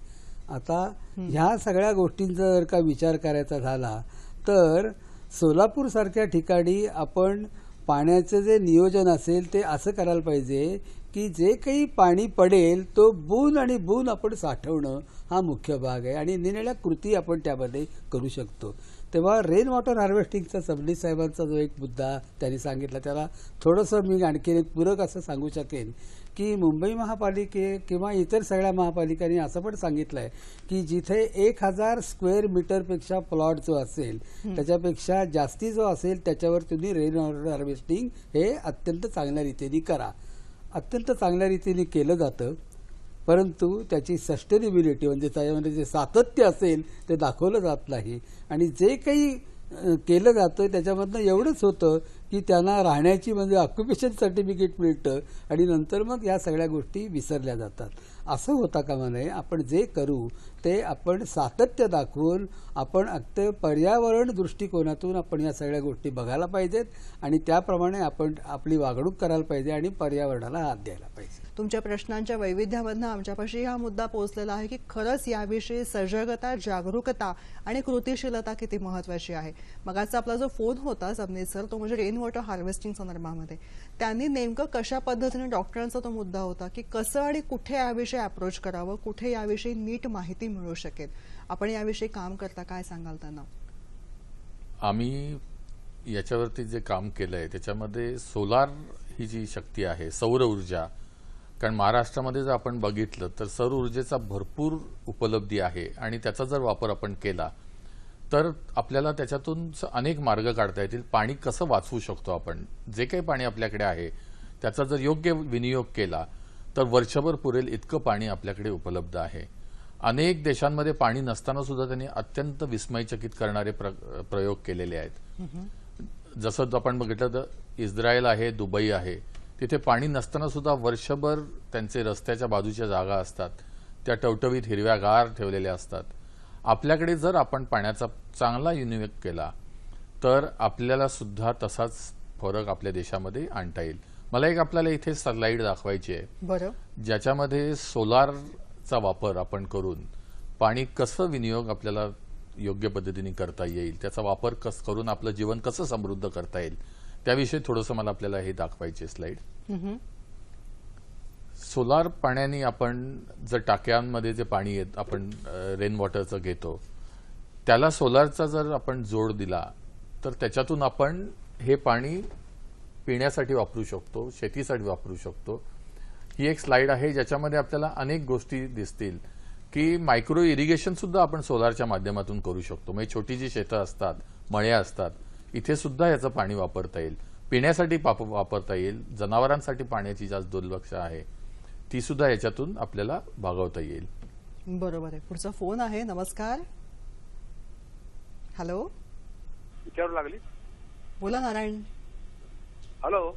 आता ह्या सगळ्या गोष्टींचा जर का विचार करायचा झाला तर सोलापूर सारख्या ठिकाणी आपण पाण्याचं जे नियोजन असेल ते असं करायला पाहिजे की जे काही पाणी पडेल तो बून आणि बून आपण साठवणं हा मुख्य भाग आहे आणि निरनिराळ्या कृती आपण त्यामध्ये करू शकतो. तेव्हा रेन वॉटर हार्वेस्टिंगचा सबनीस साहेबांचा जो एक मुद्दा त्यांनी सांगितला त्याला थोडंसं मी आणखी एक पूरक असं सांगू शकेन की मुंबई महापालिके किंवा इतर सगळ्या महापालिकांनी असं पण सांगितलं आहे की जिथे 1000 स्क्वेअर मीटरपेक्षा प्लॉट जो असेल त्याच्यापेक्षा जास्ती जो असेल त्याच्यावर तुम्ही रेन वॉटर हार्वेस्टिंग हे अत्यंत चांगल्या रीतीने करा. अत्यंत चांगल्या रीतीने केलं जातं, परंतु त्याची सस्टेनेबिलिटी म्हणजे त्याच्यामध्ये जे सातत्य असेल ते दाखवलं जात नाही आणि जे काही केलं जातं त्याच्यामधनं एवढंच होतं की त्यांना राहण्याची म्हणजे ऑक्युपेशन सर्टिफिकेट मिळतं आणि नंतर मग या सगळ्या गोष्टी विसरल्या जातात. असं होता कामा नये. आपण जे करू ते आपण सातत्य दाखवून आपण अगदी पर्यावरण दृष्टिकोनातून आपण या सगळ्या गोष्टी बघायला पाहिजेत आणि त्याप्रमाणे आपण आपली वागणूक करायला पाहिजे आणि पर्यावरणाला हात द्यायला पाहिजे. तुमच्या प्रश्नांच्या वैविध्यामधनं आमच्यापाशी हा मुद्दा पोहोचलेला आहे की खरंच याविषयी सजगता, जागरूकता आणि कृतिशीलता किती महत्वाची आहे. मगाचा आपला जो फोन होता सबनीत सर, तो म्हणजे रेन वॉटर हार्वेस्टिंग संदर्भामध्ये त्यांनी नेमकं कशा पद्धतीने, डॉक्टरांचा तो मुद्दा होता की कसं आणि कुठे याविषयी अप्रोच करावं, कुठे याविषयी नीट माहिती मिळू शकेल. आपण याविषयी काम करता, काय सांगाल त्यांना? आम्ही याच्यावरती जे काम केलंय त्याच्यामध्ये सोलार ही जी शक्ती आहे, सौर ऊर्जा, कारण महाराष्ट्रामध्ये जर आपण बघितलं तर सौर ऊर्जेचा भरपूर उपलब्धी आहे आणि त्याचा जर वापर आपण केला तर आपल्याला त्याच्यातून अनेक मार्ग काढता येतील. पाणी कसं वाचवू शकतो आपण, जे काही पाणी आपल्याकडे आहे त्याचा जर योग्य विनियोग केला तर वर्षभर पुरेल इतकं पाणी आपल्याकडे उपलब्ध आहे. अनेक देशांमध्ये पाणी नसताना सुद्धा त्यांनी अत्यंत विस्मयचकित करणारे प्रयोग केलेले आहेत. जसं आपण बघितलं तर इस्रायल आहे, दुबई आहे, तिथे पाणी नसताना सुद्धा वर्षभर त्यांचे रस्त्याच्या बाजूच्या जागा असतात, त्या टवटवीत हिरव्यागार ठेवलेल्या असतात. आपल्याकडे जर आपण पाण्याचा चांगला विनियोग केला तर आपल्याला सुद्धा तसाच फरक आपल्या देशामध्ये आणता येईल. मला एक आपल्याला इथे स्लाइड दाखवायची आहे, बरं, ज्याच्यामध्ये सोलारचा वापर आपण करून पाणी कसं विनियोग आपल्याला योग्य पद्धतीने करता येईल, त्याचा वापर करून आपलं जीवन कसं समृद्ध करता येईल, त्याविषयी थोडंसं मला आपल्याला हे दाखवायचे स्लाइड. सोलार पाण्याने आपण जर टाक्यांमध्ये जे पाणी आपण रेन वॉटरचं घेतो त्याला सोलारचा जर आपण जोड दिला तर त्याच्यातून आपण हे पाणी पिण्यासाठी वापरू शकतो, शेतीसाठी वापरू शकतो. ही एक स्लाइड आहे ज्याच्यामध्ये आपल्याला अनेक गोष्टी दिसतील की मायक्रो इरिगेशन सुद्धा आपण सोलारच्या माध्यमातून करू शकतो. म्हणजे छोटी जी शेतं असतात, मळ्या असतात, इथे सुद्धा याचं पाणी वापरता येईल, पिण्यासाठी वापरता येईल. जनावरांसाठी पाण्याची जास्त दुर्लक्ष आहे ती सुद्धा याच्यातून आपल्याला भागवता येईल. बरोबर आहे. पुढचा फोन आहे. नमस्कार. हॅलो, विचारू लागली. बोला नारायण. हॅलो,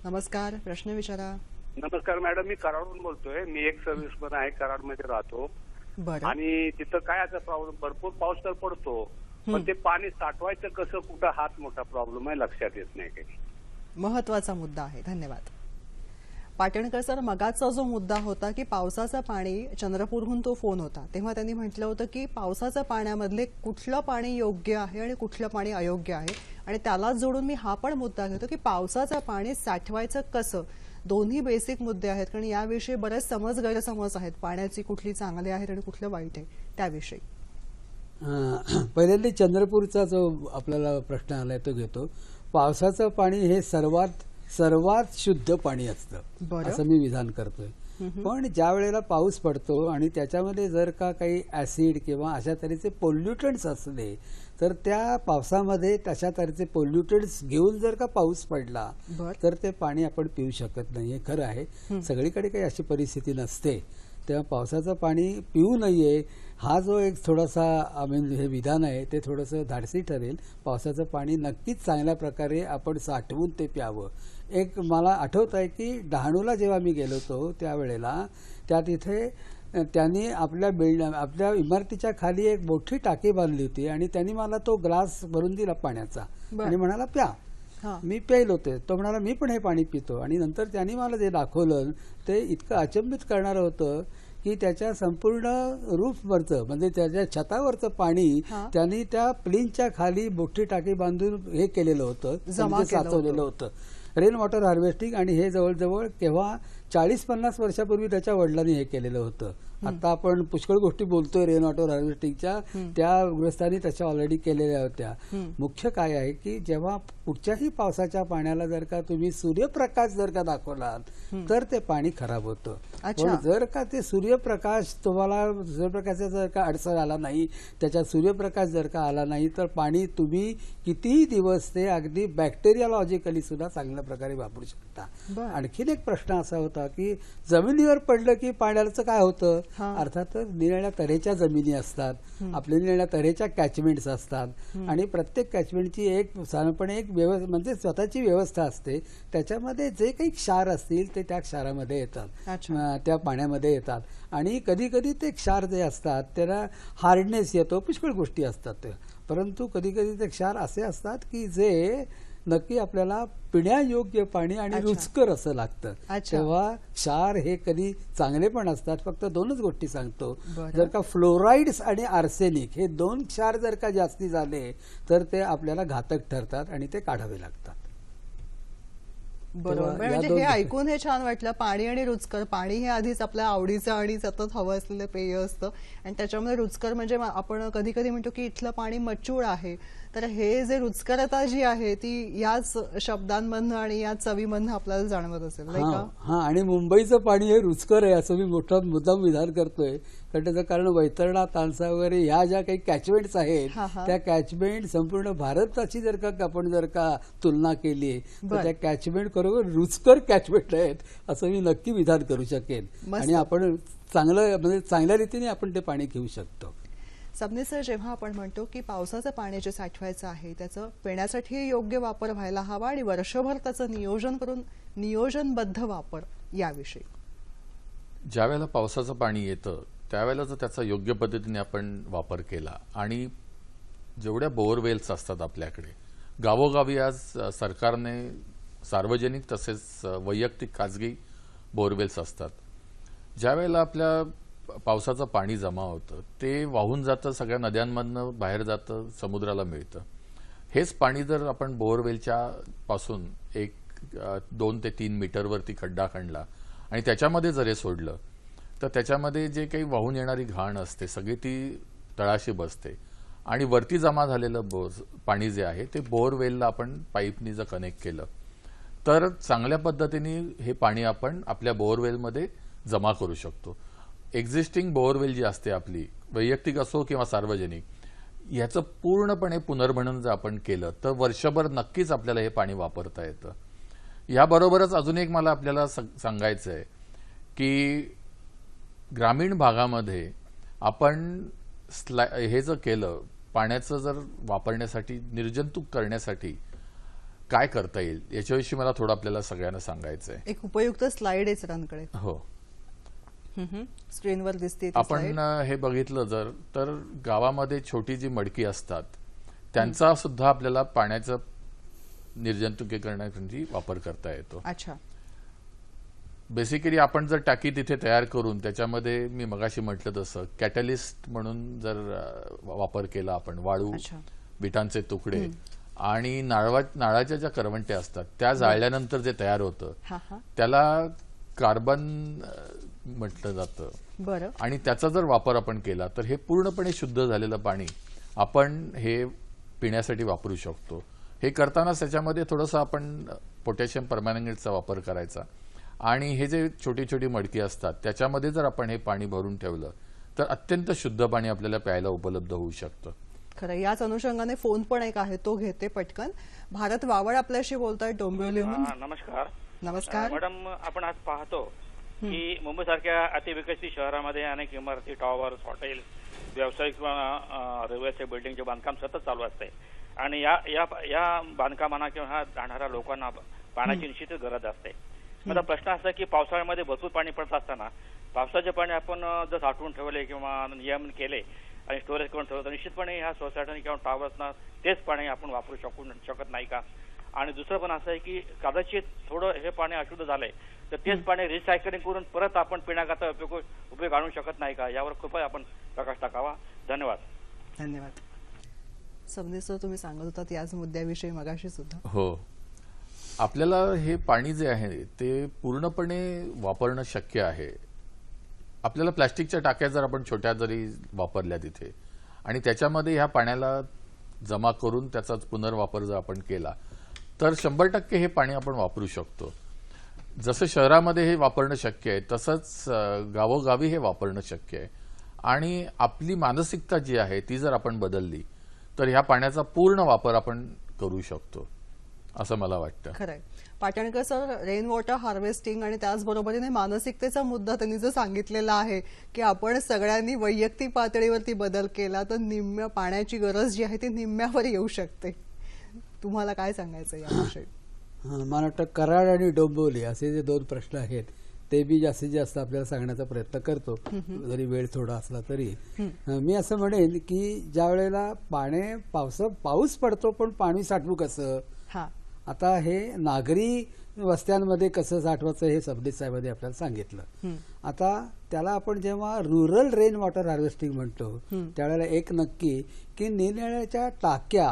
नमस्कार, प्रश्न विचारा. नमस्कार मॅडम, मी कराडवरून बोलतोय. मी एक सर्व्हिसमन आहे, कराडमध्ये राहतो. बरं, आणि तिथं काय आता प्रॉब्लेम, भरपूर पाऊस तर पडतो पण ते पाणी साठवायचं कसं, कुठं, हाच मोठा प्रॉब्लेम आहे, लक्षात येत नाही काही. महत्वाचा मुद्दा आहे. धन्यवाद. पाटणकर सर, मगाचा जो मुद्दा होता की पावसाचं पाणी, चंद्रपूरहून तो फोन होता तेव्हा त्यांनी म्हटलं होतं की पावसाच्या पाण्यामधले कुठलं पाणी योग्य आहे आणि कुठलं पाणी अयोग्य आहे, आणि त्यालाच जोडून मी हा पण मुद्दा घेतो की पावसाचं पाणी साठवायचं कसं. दोन्ही बेसिक मुद्दे आहेत, कारण याविषयी बरेच गैरसमज आहेत, पाण्याची कुठली चांगली आहेत आणि कुठलं वाईट आहे त्याविषयी. पहिल्यांदा चंद्रपूरचा जो आपल्याला प्रश्न आलाय तो घेतो. पावसाचं पाणी हे सर्वात शुद्ध पाणी असतं असं मी विधान करतोय. पण ज्या वेळेला पाऊस पडतो आणि त्याच्यामध्ये जर का काही ऍसिड किंवा अशा तऱ्हेचे पोल्युटंट्स असले तर त्या पावसामध्ये तशा तऱ्हेचे पोल्युटंट्स घेऊन जर का पाऊस पडला तर ते पाणी आपण पिऊ शकत नाही. हे खरं आहे, सगळीकडे काही अशी परिस्थिती नसते. तेव्हा पावसाचं पाणी पिऊ नये हा जो एक थोडासा हे विधान आहे ते थोडंसं धाडसी ठरेल. पावसाचं पाणी नक्कीच चांगल्या प्रकारे आपण साठवून ते प्यावं. एक मला आठवत आहे की डहाणूला जेव्हा मी गेलो होतो त्यावेळेला त्या तिथे त्यांनी आपल्या इमारतीच्या खाली एक मोठी टाकी बांधली होती आणि त्यांनी मला तो ग्लास भरून दिला पाण्याचा आणि म्हणाला प्या. मी प्यायलो होते. तो म्हणाला मी पण हे पाणी पितो. आणि नंतर त्यांनी मला जे दाखवलं ते इतकं अचंबित करणारं होतं की त्याच्या संपूर्ण रूफवरचं म्हणजे त्याच्या छतावरचं पाणी त्यांनी त्या प्लिनच्या खाली मोठी टाकी बांधून हे केलेलं होतं, साचवलेलं होतं. Rain water harvesting. आणि हे जवळजवळ केव्हा 40-50 वर्षापूर्वी त्याच्या वडिलांनी हे केलेलं होतं. आता आपण पुष्कळ गोष्टी बोलतोय रेन वॉटर हार्वेस्टिंगच्या, त्या गृहस्थांनी त्याच्या ऑलरेडी केलेल्या होत्या. मुख्य काय आहे की जेव्हा कुठच्याही पावसाच्या पाण्याला जर का तुम्ही सूर्यप्रकाश जर का दाखवलात तर ते पाणी खराब होतं. पण जर का ते सूर्यप्रकाश तुम्हाला सूर्यप्रकाशाचा जर का अडसर आला नाही, त्याच्यात सूर्यप्रकाश जर का आला नाही तर पाणी तुम्ही कितीही दिवस ते अगदी बॅक्टेरियालॉजिकली सुद्धा चांगल्या प्रकारे वापरू शकता. आणखीन एक प्रश्न असा होता की जमिनीवर पडलं की पाण्याचं काय होतं हा. अर्थातच निरनिळ्या तऱ्हेच्या जमिनी असतात, आपल्या निरनिळ्या तऱ्हेच्या कॅचमेंट्स असतात आणि प्रत्येक कॅचमेंटची एक साधारणपणे एक म्हणजे स्वतःची व्यवस्था असते. त्याच्यामध्ये जे काही क्षार असतील ते त्या क्षारामध्ये येतात, अच्छा. त्या पाण्यामध्ये येतात आणि कधी कधी ते क्षार जे असतात त्याला हार्डनेस येतो, पुष्कळ गोष्टी असतात ते. परंतु कधी कधी ते क्षार असे असतात की जे नक्की आपल्याला पिण्यायोग्य पाणी आणि अच्छा. रुचकर असं लागतं. अच्छा. तेव्हा क्षार हे कधी चांगले पण असतात. फक्त दोनच गोष्टी सांगतो, बरं. जर का फ्लोराईड्स आणि आर्सेनिक हे दोन क्षार जर का जास्ती झाले तर ते आपल्याला घातक ठरतात आणि ते काढावे लागतात. बरोबर. तेव्हा या म्हणजे दोन हे गोष्टी. ऐकून हे छान वाटलं. पाणी आणि रुचकर, पाणी हे आधीच आपल्या आवडीचं आणि सतत हवं असलेलं पेय असतं आणि त्याच्यामध्ये रुचकर म्हणजे आपण कधी कधी म्हणतो की इथलं पाणी मचूळ आहे, तर हे जे रुचकरता जी आहे ती याच शब्दांमधनं आणि याच चवीमधनं आपल्याला जाणवत असेल, नाही का? हा, आणि मुंबईचं पाणी हे रुचकर आहे असं मी मोठा मुद्दाम विधान करतोय. कारण त्याचं कारण वैतरणा, तानसा वगैरे ह्या ज्या काही कॅचमेंट्स आहेत हा, हा. त्या कॅचमेंट संपूर्ण भारताची जर का आपण जर का तुलना केली तर बरं. त्या कॅचमेंट बरोबर रुचकर कॅचमेंट आहेत असं मी नक्की विधान करू शकेन. मस्त. आणि आपण चांगलं म्हणजे चांगल्या रीतीने आपण ते पाणी घेऊ शकतो. सबनीस सर, जेव्हा आपण म्हणतो की पावसाचं पाणी जे साठवायचं आहे त्याचं पिण्यासाठी योग्य वापर व्हायला हवा आणि वर्षभर त्याचं नियोजन करून नियोजनबद्ध वापर याविषयी, ज्यावेळेला पावसाचं पाणी येतं त्यावेळेला जर त्याचा योग्य पद्धतीने आपण वापर केला आणि जेवढ्या बोअरवेल्स असतात आपल्याकडे गावोगावी आज सरकारने सार्वजनिक तसेच वैयक्तिक खाजगी बोअरवेल्स असतात, ज्यावेळेला आपल्या पावसाचं पाणी जमा होतं ते वाहून जातं, सगळ्या नद्यांमधनं बाहेर जातं, समुद्राला मिळतं. हेच पाणी जर आपण बोअरवेलच्या पासून 2 ते 3 मीटरवरती खड्डा खणला आणि त्याच्यामध्ये जर हे सोडलं तर त्याच्यामध्ये जे काही वाहून येणारी घाण असते सगळी ती तळाशी बसते आणि वरती जमा झालेलं पाणी जे आहे ते बोअरवेलला आपण पाईपनी जर कनेक्ट केलं तर चांगल्या पद्धतीने हे पाणी आपण आपल्या बोअरवेलमध्ये जमा करू शकतो. एक्झिस्टिंग बोअरवेल जी असते आपली, वैयक्तिक असो किंवा सार्वजनिक, याचं पूर्णपणे पुनर्भरण जर आपण केलं तर वर्षभर नक्कीच आपल्याला हे पाणी वापरता येतं. याबरोबरच अजून एक मला आपल्याला सांगायचं आहे की ग्रामीण भागामध्ये आपण हे जर केलं, पाण्याचं जर वापरण्यासाठी, निर्जंतुक करण्यासाठी काय करता येईल याच्याविषयी मला थोडं आपल्याला सगळ्यांना सांगायचं आहे. एक उपयुक्त स्लाइड आहे सरांकडे. हो, स्क्रीनवर दिसते ती आपण slide. हे बघितलं जर तर गावामध्ये छोटी जी मडकी असतात त्यांचा सुद्धा आपल्याला पाण्याचं निर्जंतुकीकरणासाठी वापर करता येतो. अच्छा. बेसिकली आपण जर टाकी तिथे तयार करून त्याच्यामध्ये मी मगाशी म्हटलं तसं कॅटलिस्ट म्हणून जर वापर केला आपण, वाळू, अच्छा. बिटांचे तुकडे आणि नारळाच्या ज्या करवंट्या असतात त्या जाळल्यानंतर जे तयार होतं हा हा. त्याला कार्बन म्हटलं जातं. बरं. आणि त्याचा जर वापर आपण केला तर हे पूर्णपणे शुद्ध झालेलं पाणी आपण हे पिण्यासाठी वापरू शकतो. हे करतानाच त्याच्यामध्ये थोडंसं आपण पोटॅशियम परमॅंगनेटचा वापर करायचा आणि हे जे छोटी छोटी मडकी असतात त्याच्यामध्ये जर आपण हे पाणी भरून ठेवलं तर अत्यंत शुद्ध पाणी आपल्याला प्यायला उपलब्ध होऊ शकतं. खरं. याच अनुषंगाने फोन पण एक आहे, तो घेते पटकन. भारत वावळ आपल्याशी बोलताय डोंबिवलीहून. नमस्कार. नमस्कार मॅडम, आपण आज पाहतो की मुंबई सारख्या अतिविकसित शहरामध्ये अनेक इमारती, टॉवर्स, हॉटेल, व्यावसायिक रहिवासी बिल्डिंगचे बांधकाम सतत चालू असते आणि या बांधकामांना किंवा ह्या राहणाऱ्या लोकांना पाण्याची निश्चितच गरज असते. माझा प्रश्न असा की पावसाळ्यामध्ये भरपूर पाणी पडत असताना पावसाचे पाणी आपण जर साठवून ठेवले किंवा नियमन केले आणि स्टोरेज करून ठेवलं तर निश्चितपणे ह्या सोसायटी किंवा टॉवर्सना तेच पाणी आपण वापरू शकत नाही का? आणि दुसरं पण असं आहे की कदाचित थोडं हे पाणी अशुद्ध झालंय तर तेच पाणी रिसायकलिंग करून परत आपण पिण्याकरता उपयोग आणू शकत नाही का? यावर कृपया आपण प्रकाश टाकावा. धन्यवाद. धन्यवाद. सबनीस सर, तुम्ही सांगत होतात याच मुद्द्याविषयी मगाशी सुद्धा. हो, आपल्याला हे पाणी जे आहे ते पूर्णपणे वापरणं शक्य आहे. आपल्याला प्लॅस्टिकच्या टाक्या जर आपण छोट्या जरी वापरल्या तिथे आणि त्याच्यामध्ये ह्या पाण्याला जमा करून त्याचा पुनर्वापर जर आपण केला तर 100% हे पाणी आपण वापरू शकतो. जसं शहरामध्ये हे वापरणं शक्य आहे तसंच गावोगावी हे वापरणं शक्य आहे आणि आपली मानसिकता जी आहे ती जर आपण बदलली तर ह्या पाण्याचा पूर्ण वापर आपण करू शकतो असं मला वाटतं. खरंय. Patankar sir, rain water harvesting आणि त्याचबरोबरीने मानसिकतेचा मुद्दा त्यांनी जो सांगितलेला आहे की आपण सगळ्यांनी वैयक्तिक पातळीवरती बदल केला तर निम्म्या पाण्याची गरज जी आहे ती निम्म्यावर येऊ शकते. तुम्हाला काय सांगायचं याविषयी? मला वाटतं कराड आणि डोंबिवली असे जे 2 प्रश्न आहेत ते बी जास्तीत जास्त आपल्याला सांगण्याचा प्रयत्न करतो, जरी वेळ थोडा असला तरी. मी असं म्हणेन की ज्या वेळेला पाऊस पडतो पण पाणी साठवू कसं, आता हे नागरी वस्त्यांमध्ये कसं साठवायचं हे सबनीस साहेबांनी आपल्याला सांगितलं. आता त्याला आपण जेव्हा रुरल रेन वॉटर हार्वेस्टिंग म्हणतो त्यावेळेला एक नक्की की निरनिराळ्या टाक्या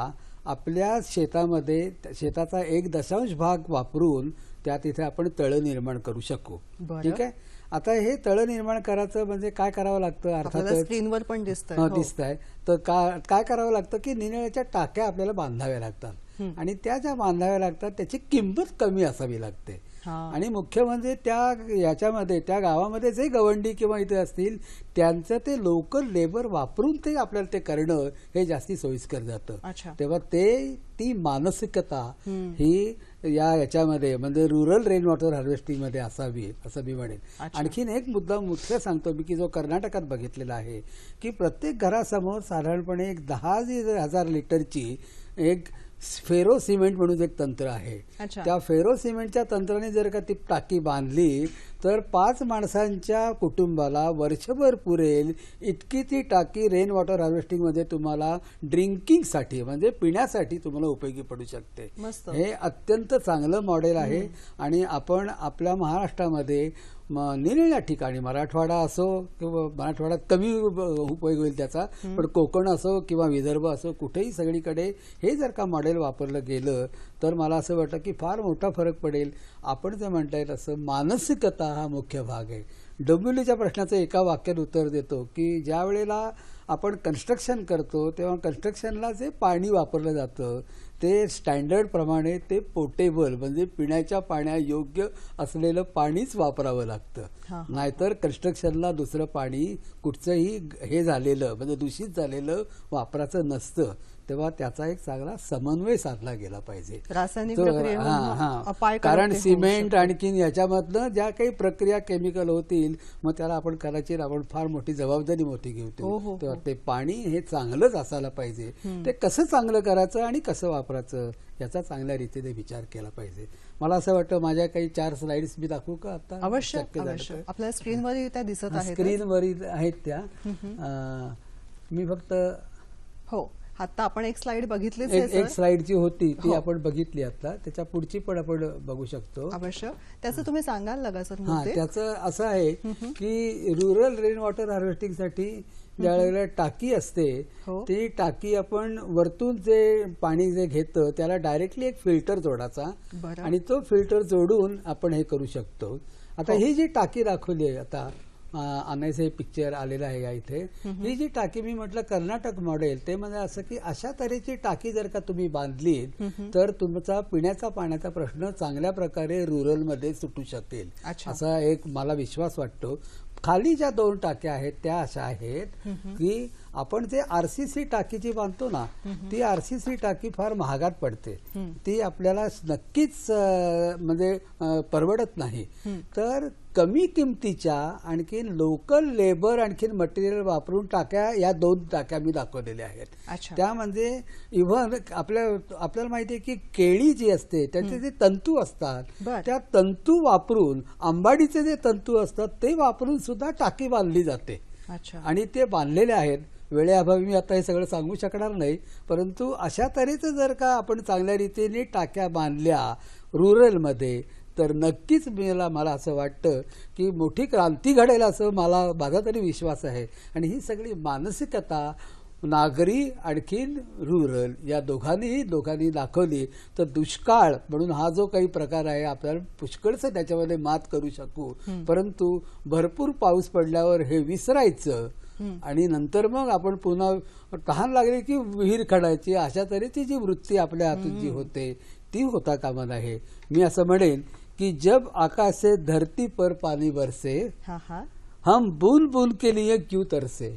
आपल्या शेतामध्ये शेताचा 1 भाग वापरून त्यात इथे आपण तळं निर्माण करू शकू. ठीक आहे. आता हे तळं निर्माण करायचं म्हणजे काय करावं लागतं, अर्थात स्क्रीनवर पण दिसतंय. तर काय करावं लागतं की निरनिराळ्या टाक्या आपल्याला बांधाव्या लागतात आणि त्या ज्या बांधाव्या लागतात त्याची किंमत कमी असावी लागते. आणि मुख्य म्हणजे याच्यामध्ये त्या गावामध्ये जे गवंडी किंवा इथे असतील त्यांचं ते लोकल लेबर वापरून ते आपल्याला ते करणं हे जास्ती सोयीस्कर जातं. तेव्हा ती मानसिकता ही याच्यामध्ये म्हणजे रुरल रेन वॉटर हार्वेस्टिंग मध्ये असावी असं मी म्हणेन. आणखीन एक मुद्दा मुख्य सांगतो मी की जो कर्नाटकात बघितलेला आहे की प्रत्येक घरासमोर साधारणपणे एक 10,000 लिटरची एक फेरो सिमेंट म्हणून एक तंत्र आहे. त्या फेरो सिमेंटच्या तंत्राने जर का ती टाकी बांधली तर 5 माणसांच्या कुटुंबाला वर्षभर पुरेल इतकी ती टाकी रेन वॉटर हार्वेस्टिंग मध्ये तुम्हाला ड्रिंकिंगसाठी म्हणजे पिण्यासाठी तुम्हाला उपयोगी पडू शकते. हे अत्यंत चांगलं मॉडेल आहे आणि आपण आपल्या महाराष्ट्रामध्ये निरनिराळ्या ठिकाणी मराठवाडा असो किंवा मराठवाड्यात कमी उपयोग होईल त्याचा, पण कोकण असो किंवा विदर्भ असो कुठेही सगळीकडे हे जर का मॉडेल वापरलं गेलं तर मला असं वाटतं की फार मोठा फरक पडेल. आपण जे म्हणता येईल असं मानसिकता हा मुख्य भाग आहे. डोंबिवलीच्या प्रश्नाचं एका वाक्यात उत्तर देतो की ज्या वेळेला आपण कन्स्ट्रक्शन करतो तेव्हा कन्स्ट्रक्शनला जे पाणी वापरलं जातं ते स्टँडर्ड प्रमाणे ते पोर्टेबल म्हणजे पिण्याच्या पाण्यायोग्य असलेलं पाणीच वापरावं लागतं. नाहीतर कन्स्ट्रक्शनला दुसरं पाणी कुठचंही हे झालेलं म्हणजे दूषित झालेलं वापराचं नसतं. तेव्हा त्याचा एक चांगला समन्वय साधला गेला पाहिजे. कारण सिमेंट आणखीन याच्यामधलं ज्या काही प्रक्रिया केमिकल होतील मग त्याला आपण कदाचित आपण फार मोठी जबाबदारी मोठी घेतो. तेव्हा ते पाणी हे चांगलंच असायला पाहिजे. ते कसं चांगलं करायचं आणि कसं वापरायचं याचा चांगल्या रीतीने विचार केला पाहिजे. मला असं वाटतं माझ्या काही 4 स्लाइड्स मी दाखवू का आता? अवश्य. आपल्या स्क्रीनवर त्या दिसत आहेत. स्क्रीनवर आहेत त्या. मी फक्त आता आपण एक स्लाइड बघितली, एक स्लाइडची होती ती आपण बघितली. आता त्याच्या पुढची पण आपण बघू शकतो. अवश्य. त्याचं तुम्ही सांगाल लगा सर? त्याचं असं आहे की रुरल रेन वॉटर हार्वेस्टिंग साठी ज्या वेळेला टाकी असते ती टाकी आपण वरतून जे पाणी जे घेतं त्याला डायरेक्टली एक फिल्टर जोडायचा आणि तो फिल्टर जोडून आपण हे करू शकतो. आता ही जी टाकी दाखवली आहे आता आणायचं पिक्चर आलेलं आहे या इथे, ही जी टाकी मी म्हटलं कर्नाटक मॉडेल ते म्हणजे असं की अशा तऱ्हेची टाकी जर का तुम्ही बांधली तर तुमचा पिण्याचा पाण्याचा प्रश्न चांगल्या प्रकारे रुरलमध्ये सुटू शकेल असा एक मला विश्वास वाटतो. खाली ज्या 2 टाक्या आहेत त्या अशा आहेत की आपण जे आरसीसी टाकी जी बांधतो ना ती आरसीसी टाकी फार महागात पडते. ती आपल्याला नक्कीच म्हणजे परवडत नाही. तर कमी किमतीच्या आणखीन लोकल लेबर आणखीन मटेरियल वापरून टाक्या या 2 टाक्या मी दाखवलेल्या आहेत. त्या म्हणजे इव्हन आपल्याला माहिती आहे की केळी जी असते त्याचे जे तंतू असतात त्या तंतू वापरून आंबाडीचे जे तंतू असतात ते वापरून सुद्धा टाकी बांधली जाते आणि ते बांधलेले आहेत. वेळेअभावी मी आता हे सगळं सांगू शकणार नाही, परंतु अशा तऱ्हेचं जर का आपण चांगल्या रीतीने टाक्या बांधल्या रुरलमध्ये तर नक्कीच मला असं वाटतं की मोठी क्रांती घडेल असं माझा तरी विश्वास आहे. आणि ही सगळी मानसिकता नागरी आणखीन रुरल या दोघांनी दाखवली तर दुष्काळ म्हणून हा जो काही प्रकार आहे आपल्याला पुष्कळसं त्याच्यामध्ये मात करू शकू. परंतु भरपूर पाऊस पडल्यावर हे विसरायचं आणि नंतर मग आपण पुन्हा तहान लागली की विहीर खणायची अशा तऱ्हेची जी वृत्ती आपल्या हातून जी होते ती होता कामा नये. मी असं म्हणेन कि जब आकाश से धरती पर पानी बरसे हम बूंद बूंद के लिए क्यों तरसे.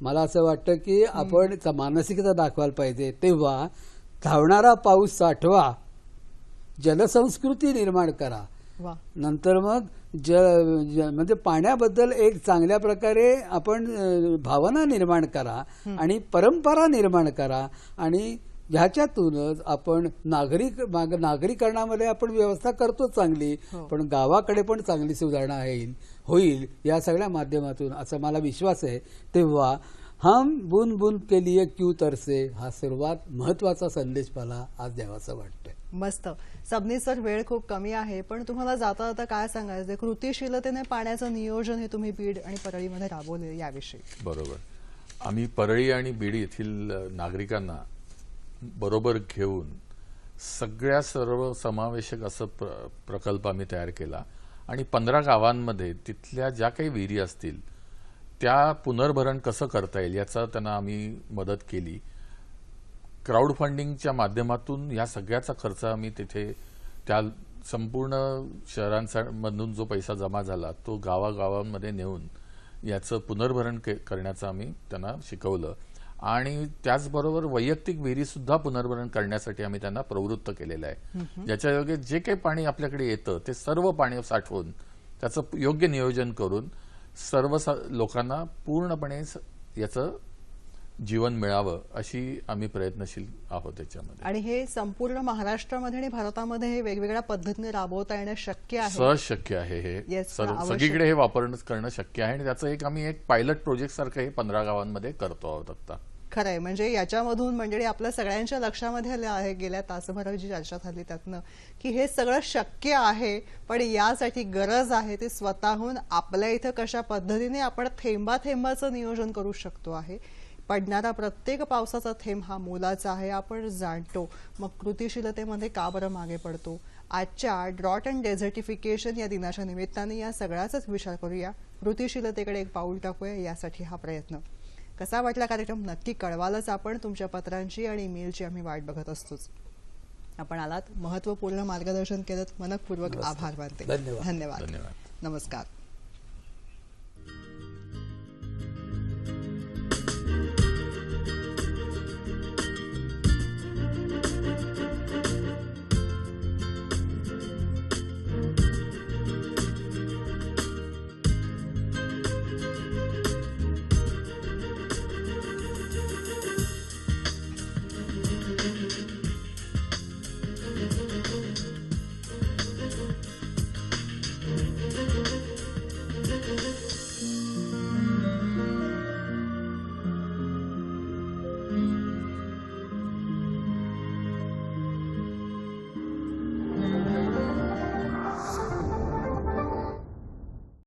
मला असं वाटतं की आपण मानसिकता दाखवायला पाहिजे. तेव्हा धावणारा पाऊस साठवा जलसंस्कृती निर्माण करा. वा. नंतर मग म्हणजे पाण्याबद्दल एक चांगल्या प्रकारे आपण भावना निर्माण करा आणि परंपरा निर्माण करा आणि ह्याच्यातूनच आपण नागरीकरणामध्ये आपण व्यवस्था करतो चांगली, पण गावाकडे पण चांगली सुधारणा होईल या सगळ्या माध्यमातून, असा मला विश्वास आहे. तेव्हा हम बूंद बूंद के लिए क्यों तरसे हा सर्वात महत्वाचा संदेश मला आज द्यावासा वाटतोय. मस्त. सबनी सर, वेळ खूप कमी आहे, पण तुम्हाला जाता जाता काय सांगायचं, कृतीशीलतेने पाण्याचं नियोजन हे तुम्ही बीड आणि परळीमध्ये राबवले याविषयी? बरोबर. आम्ही परळी आणि बीड येथील नागरिकांना बरोबर घेऊन सगळ्या सर्वसमावेशक असं प्रकल्प आम्ही तयार केला आणि 15 गावांमध्ये तिथल्या ज्या काही विहिरी असतील त्या पुनर्भरण कसं करता येईल याचा त्यांना आम्ही मदत केली. क्राऊड फंडिंगच्या माध्यमातून या सगळ्याचा खर्च आम्ही तिथे त्या संपूर्ण शहरांमधून जो पैसा जमा झाला तो गावागावांमध्ये नेऊन याचं पुनर्भरण करण्याचं आम्ही त्यांना शिकवलं आणि त्याचबरोबर वैयक्तिक विहिरी सुद्धा पुनर्भरण करण्यासाठी आम्ही त्यांना प्रवृत्त केलेलं आहे. ज्याच्या योगे जे काही पाणी आपल्याकडे येतं ते सर्व पाणी साठवून त्याचं योग्य नियोजन करून सर्व लोकांना पूर्णपणे याचं जीवन मिळावं अशी आम्ही प्रयत्नशील आहोत त्याच्यामध्ये. आणि हे संपूर्ण महाराष्ट्रामध्ये आणि भारतामध्ये हे वेगवेगळ्या पद्धतीने राबवता येणं शक्य आहे? सहज शक्य आहे. हे सगळीकडे हे करणं शक्य आहे आणि त्याचं आम्ही एक पायलट प्रोजेक्ट सारखं हे 15 गावांमध्ये करतो आहोत आता. खरंय. म्हणजे याच्यामधून म्हणजे आपल्या सगळ्यांच्या लक्षामध्ये आलं आहे गेल्या तासभरात जी चर्चा झाली त्यातनं की हे सगळं शक्य आहे, पण यासाठी गरज आहे ते स्वतःहून आपल्या इथं कशा पद्धतीने आपण थेंबाथेंबाचं नियोजन करू शकतो आहे. पडणारा प्रत्येक पावसाचा थेंब हा मोलाचा आहे, आपण जाणतो. मग कृतीशीलतेमध्ये का बरं मागे पडतो? आजच्या ड्रॉट अँड डेझर्टिफिकेशन या दिनाच्या निमित्ताने या सगळ्याचाच विचार करूया, कृतीशीलतेकडे एक पाऊल टाकूया. यासाठी हा प्रयत्न. कसा वाटला कार्यक्रम नक्की कळवालच आपण. तुमच्या पत्रांची आणि ईमेलची आम्ही वाट बघत असतोच. आपण आलात, महत्वपूर्ण मार्गदर्शन केलं, मनपूर्वक आभार मानते. धन्यवाद. धन्यवाद. नमस्कार.